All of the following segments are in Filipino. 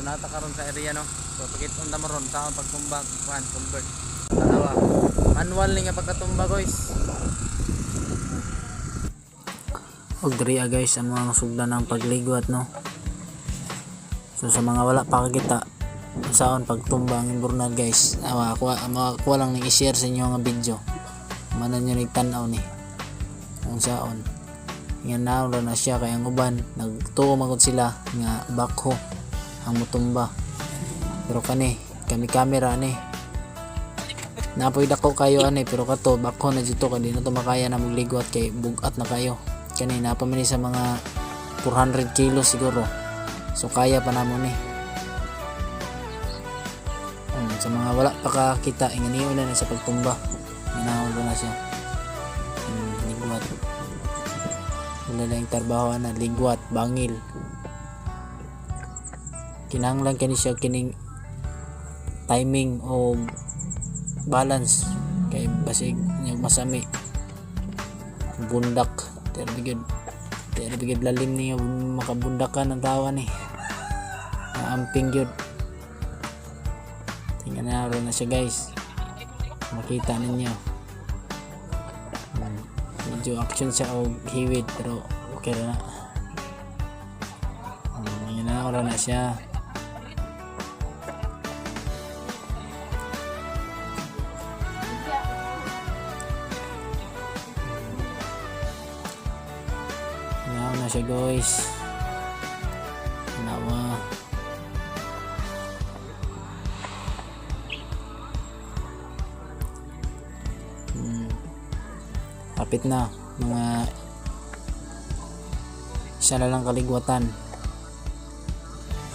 So nata karon sa area no. So pakit-on ta maron sa pagtumbang kuan convert. Dalawa. Manual ni nga pagkatumba guys. Og diri guys ang mga sugdan ng pagligot no. So sa mga wala pa kita saon pagtumba ang imburnal guys. Ako lang ning i-share sa inyo nga video. Manan nyo nagtanaw ni. Kung saon. Nga naon na siya kay ang uban nagtuo magud sila nga bakho ang mutumba. Pero kami camera ni. Napoy dako kayo ani pero kato bakho na dito kay di na to makaya na magligot kay bugat na kayo. Kanina pa man sa mga 400 kilos siguro. So kaya pa namon ni. Sa mga wala pa kakita inganiyo na sa pagtumba. Ginahon na siya. Ligwat. Wala lang trabaho na ligwat, bangil. Kinahanglan kani siya kining timing o balance kay basig nya masami. Bundak terbigid lalim niyo makabundakan ang tawa ni amping yun. Tingnan na siya guys, makita ninyo medyo action siya o hiwid pero okay na yun na siya. Now na siya guys. Nawa. Kapit na mga isa na lang kaligwatan.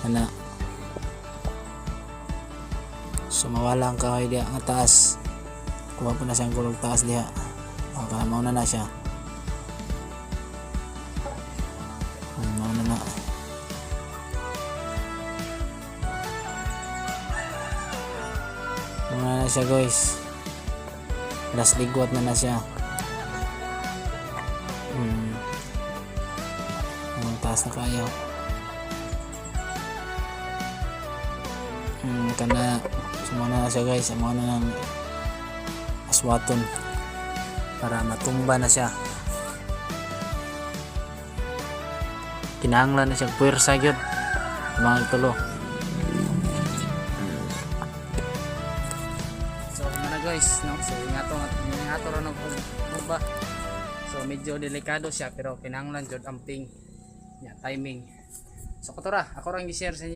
Ana. So mawala ang kahoy diha nga taas. Kuha pa na siyang kulog taas diha. Okay, mauna na siya. Muna na siya guys. Last ligwat na siya. Ang taas na kayo. Kana sumuna na siya guys. Sumuna na ng aswaton para matumba na siya. Kinahanglan na siya puwersa gyud mga tulo. Guys no, so ingato ra ng pagtumba. So medyo delikado siya pero kinahanglan jud amping timing. So kato ra ako ra gi-share sa inyo.